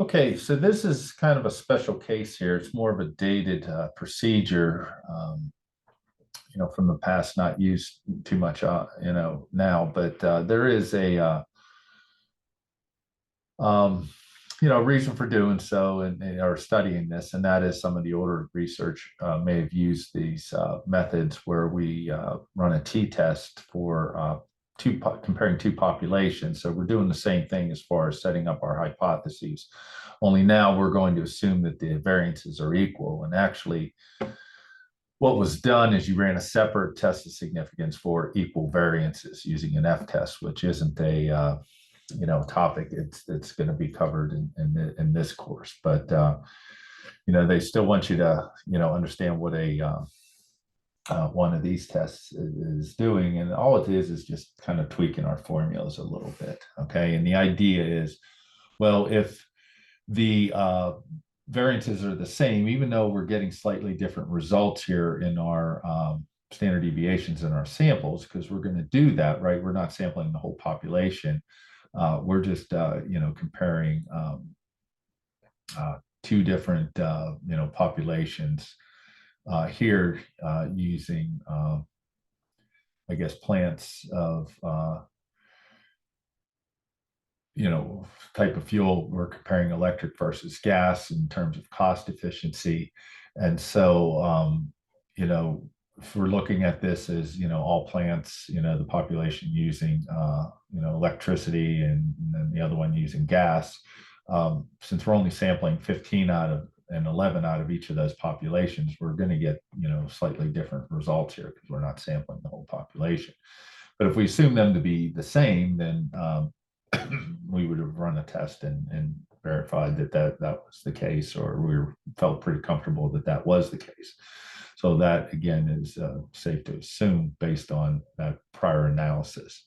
Okay, so this is kind of a special case here. It's more of a dated procedure, from the past, not used too much, now. But there is um, reason for doing so and or studying this, and that is some of the older research may have used these methods where we run a t-test for comparing two populations. So we're doing the same thing as far as setting up our hypotheses, only now we're going to assume that the variances are equal. And actually, what was done is you ran a separate test of significance for equal variances using an f-test, which isn't a topic it's going to be covered in this course. But they still want you to understand what a one of these tests is doing, and all it is just kind of tweaking our formulas a little bit. Okay, and the idea is, well, if the variances are the same, even though we're getting slightly different results here in our standard deviations in our samples, because we're going to do that, right? We're not sampling the whole population. We're just, comparing two different, populations here using, I guess, plants of, type of fuel. We're comparing electric versus gas in terms of cost efficiency. And so, if we're looking at this as, all plants, the population using, electricity, and then the other one using gas, since we're only sampling 15 out of and 11 out of each of those populations, we're going to get, slightly different results here because we're not sampling the whole population. But if we assume them to be the same, then we would have run a test and verified that was the case, or we felt pretty comfortable that was the case. So that, again, is safe to assume based on that prior analysis.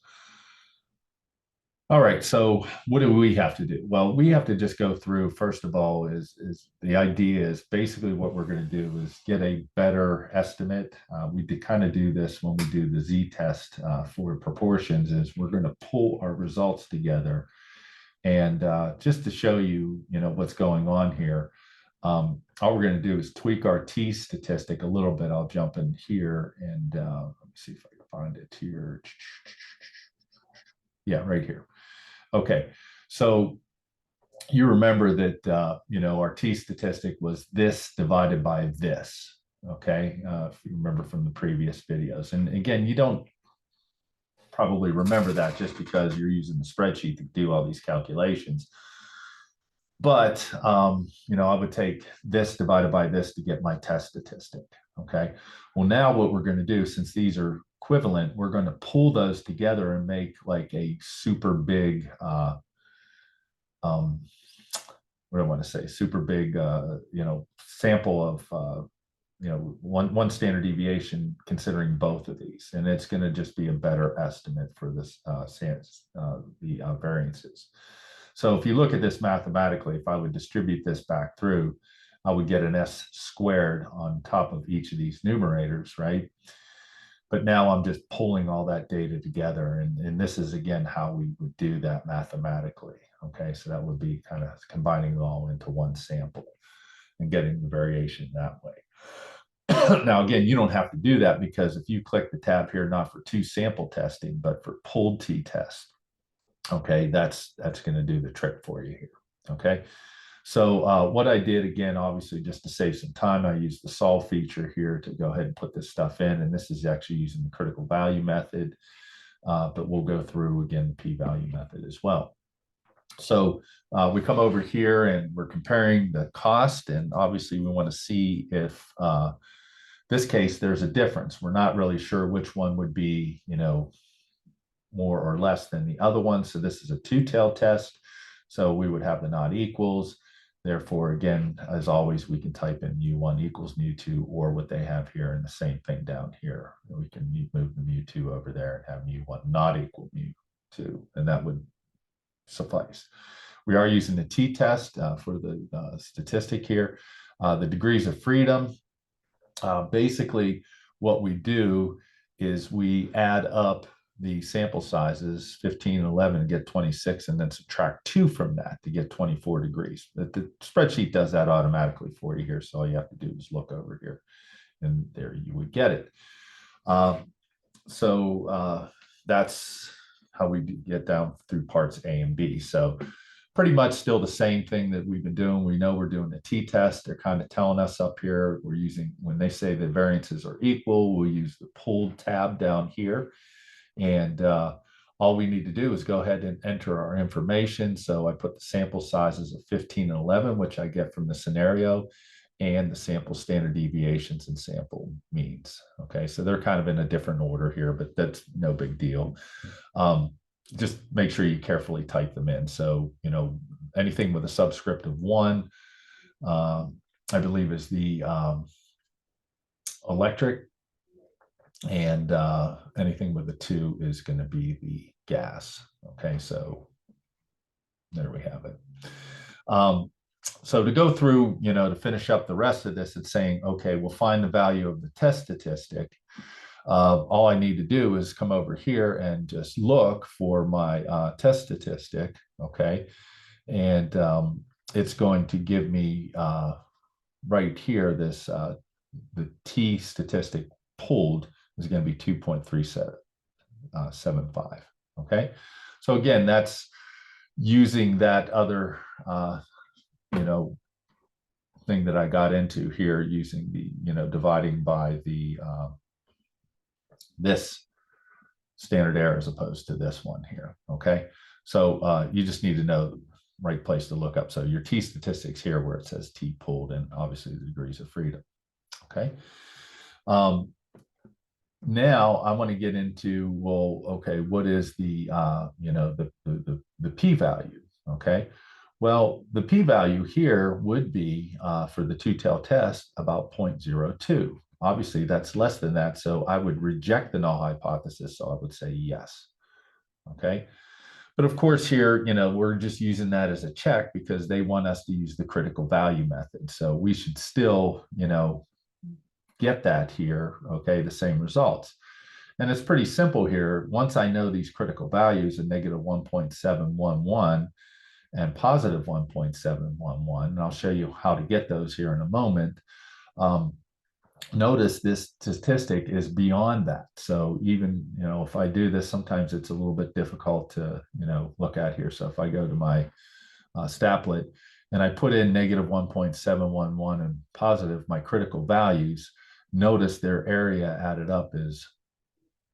All right, so what do we have to do? Well, we have to just go through, first of all, is the idea is basically what we're going to do is get a better estimate. We kind of do this when we do the z-test for proportions, is we're going to pull our results together. And just to show you, what's going on here, all we're going to do is tweak our t statistic a little bit. I'll jump in here and let me see if I can find it here. Yeah, right here. Okay, so you remember that, our t statistic was this divided by this, okay? If you remember from the previous videos. And again, you don't probably remember that just because you're using the spreadsheet to do all these calculations. But, I would take this divided by this to get my test statistic, okay? Well, now what we're going to do, since these are equivalent, we're going to pull those together and make like a super big, what do I want to say? Super big, sample of, one standard deviation considering both of these. And it's going to just be a better estimate for this, the variances. So if you look at this mathematically, if I would distribute this back through, I would get an s squared on top of each of these numerators, right? But now I'm just pulling all that data together. And this is, again, how we would do that mathematically. Okay, so that would be kind of combining it all into one sample and getting the variation that way. Now, again, you don't have to do that, because if you click the tab here, not for two sample testing, but for pulled t-test, okay, that's going to do the trick for you here. Okay, so what I did, again, obviously just to save some time, I used the solve feature here to go ahead and put this stuff in, and this is actually using the critical value method, but we'll go through, again, the p-value method as well. So we come over here and we're comparing the cost, and obviously we want to see if this case there's a difference. We're not really sure which one would be, more or less than the other one. So this is a two-tailed test. So we would have the not equals. Therefore, again, as always, we can type in mu1 equals mu2, or what they have here, and the same thing down here. We can move the mu2 over there and have mu1 not equal mu2, and that would suffice. We are using the t-test for the statistic here. The degrees of freedom, basically what we do is we add up the sample sizes 15 and 11 and get 26, and then subtract 2 from that to get 24 degrees. The spreadsheet does that automatically for you here. So all you have to do is look over here, and there you would get it. That's how we get down through parts A and B. So pretty much still the same thing that we've been doing. We know we're doing a t-test. They're kind of telling us up here, we're using, when they say the variances are equal, we'll use the pulled tab down here. And all we need to do is go ahead and enter our information. So I put the sample sizes of 15 and 11, which I get from the scenario, and the sample standard deviations and sample means. Okay, so they're kind of in a different order here, but that's no big deal. Just make sure you carefully type them in. So, you know, anything with a subscript of 1, I believe is the electric, and anything with a 2 is going to be the gas. Okay, so there we have it. So to go through, you know, to finish up the rest of this, it's saying, okay, we'll find the value of the test statistic. All I need to do is come over here and just look for my test statistic, okay? And it's going to give me right here, this, the T statistic pulled is going to be 2.375, okay? So again, that's using that other, you know, thing that I got into here, using the, you know, dividing by the, this standard error as opposed to this one here, okay? So you just need to know the right place to look up. So your T statistics here where it says T pulled, and obviously the degrees of freedom, okay? Now I want to get into, well, okay, what is the, you know, the p-value, okay? Well, the p-value here would be for the two-tail test about 0.02. Obviously, that's less than that, so I would reject the null hypothesis, so I would say yes, okay? But of course here, you know, we're just using that as a check because they want us to use the critical value method. So we should still, you know, get that here, okay, the same results. And it's pretty simple here. Once I know these critical values of negative 1.711 and positive 1.711, and I'll show you how to get those here in a moment, notice this statistic is beyond that. So even, you know, if I do this, sometimes it's a little bit difficult to, you know, look at here. So if I go to my Staplet and I put in negative 1.711 and positive my critical values, notice their area added up is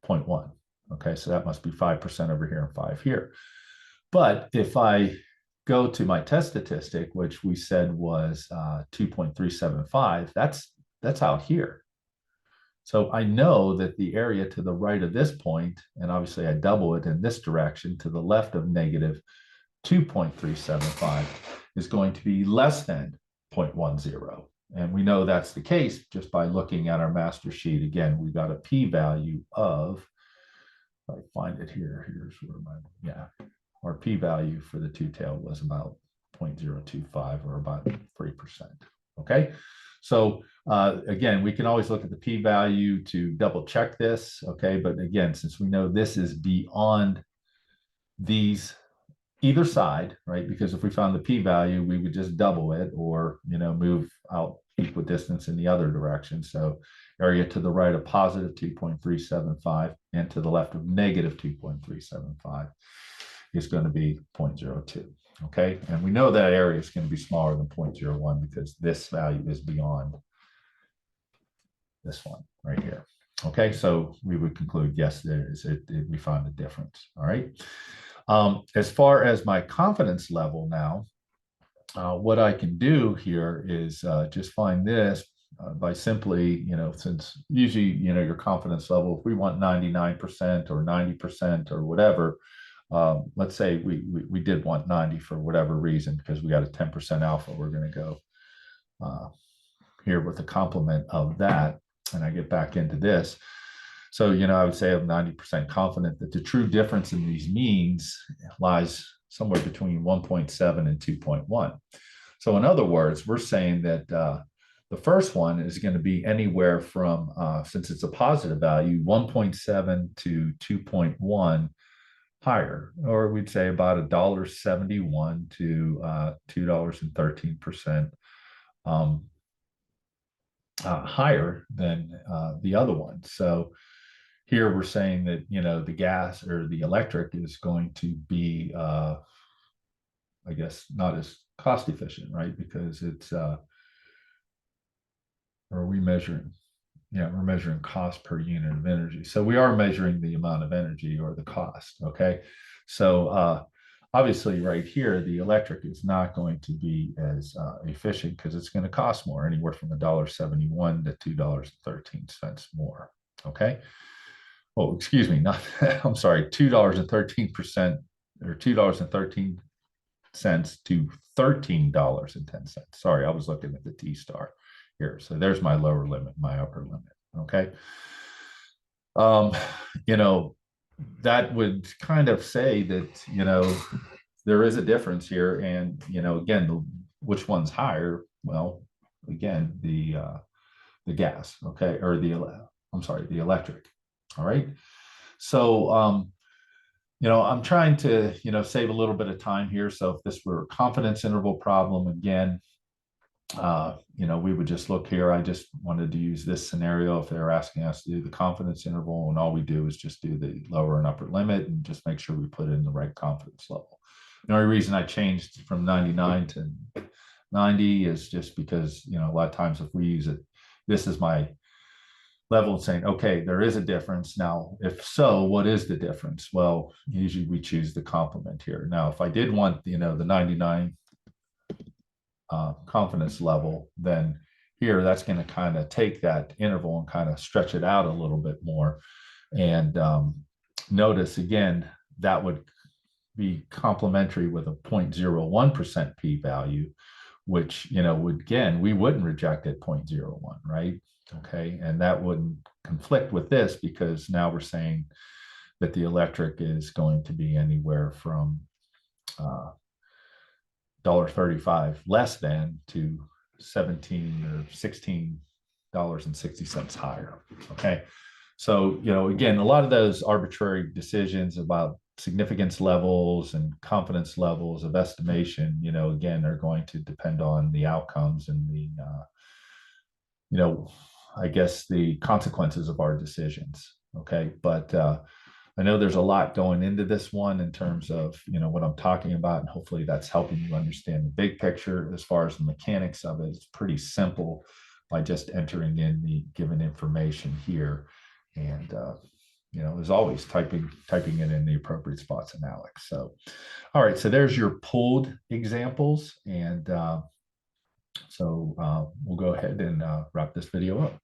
0.1. Okay, so that must be 5% over here and 5 here. But if I go to my test statistic, which we said was 2.375, that's out here. So I know that the area to the right of this point, and obviously I double it in this direction to the left of negative 2.375, is going to be less than 0.10. And we know that's the case just by looking at our master sheet. Again, we got a p-value of, if I find it here, here's where my, yeah, our p-value for the two-tail was about 0.025 or about 3%, okay? So again, we can always look at the p-value to double check this, okay? But again, since we know this is beyond these either side, right? Because if we found the p-value, we would just double it or, you know, move out equidistance in the other direction. So area to the right of positive 2.375 and to the left of negative 2.375 is going to be 0.02. Okay, and we know that area is going to be smaller than 0.01 because this value is beyond this one right here. Okay, so we would conclude, yes, there is we found a difference. All right. As far as my confidence level now, what I can do here is just find this by simply, you know, since usually, you know, your confidence level, if we want 99% or 90% or whatever, let's say we did want 90 for whatever reason, because we got a 10% alpha, we're going to go here with the complement of that. And I get back into this. So, you know, I would say I'm 90% confident that the true difference in these means lies somewhere between 1.7 and 2.1. So in other words, we're saying that The first one is going to be anywhere from, since it's a positive value, 1.7 to 2.1 higher, or we'd say about $1.71 to $2.13% higher than the other one. So here we're saying that, the gas or the electric is going to be, I guess, not as cost efficient, right? Because it's, or are we measuring? Yeah, we're measuring cost per unit of energy. So we are measuring the amount of energy or the cost, okay? So obviously right here, the electric is not going to be as efficient because it's going to cost more, anywhere from $1.71 to $2.13 more, okay? Oh, excuse me, not, I'm sorry, $2.13% or $2.13 to $13.10. Sorry, I was looking at the T star here. So there's my lower limit, my upper limit. Okay. Um, you know, that would kind of say that, there is a difference here. And, again, which one's higher? Well, again, the gas, okay, or I'm sorry, the electric. All right. So I'm trying to, save a little bit of time here. So if this were a confidence interval problem, again, we would just look here. I just wanted to use this scenario if they're asking us to do the confidence interval, and all we do is just do the lower and upper limit and just make sure we put in the right confidence level. The only reason I changed from 99 to 90 is just because, a lot of times if we use it, this is my level saying, okay, there is a difference. Now, if so, what is the difference? Well, usually we choose the complement here. Now, if I did want, the 99 confidence level, then here that's going to kind of take that interval and kind of stretch it out a little bit more. And notice again, that would be complementary with a 0.01% p-value, which, would, again, we wouldn't reject at 0.01, right? Okay. And that wouldn't conflict with this because now we're saying that the electric is going to be anywhere from $1.35 less than to $17 or $16.60 higher. Okay. So, again, a lot of those arbitrary decisions about significance levels and confidence levels of estimation, again, are going to depend on the outcomes and the, I guess the consequences of our decisions. Okay. But I know there's a lot going into this one in terms of, what I'm talking about, and hopefully that's helping you understand the big picture. As far as the mechanics of it, it's pretty simple by just entering in the given information here. And, as always, typing it in the appropriate spots in ALEKS. So, all right, so there's your pooled examples. And so we'll go ahead and wrap this video up.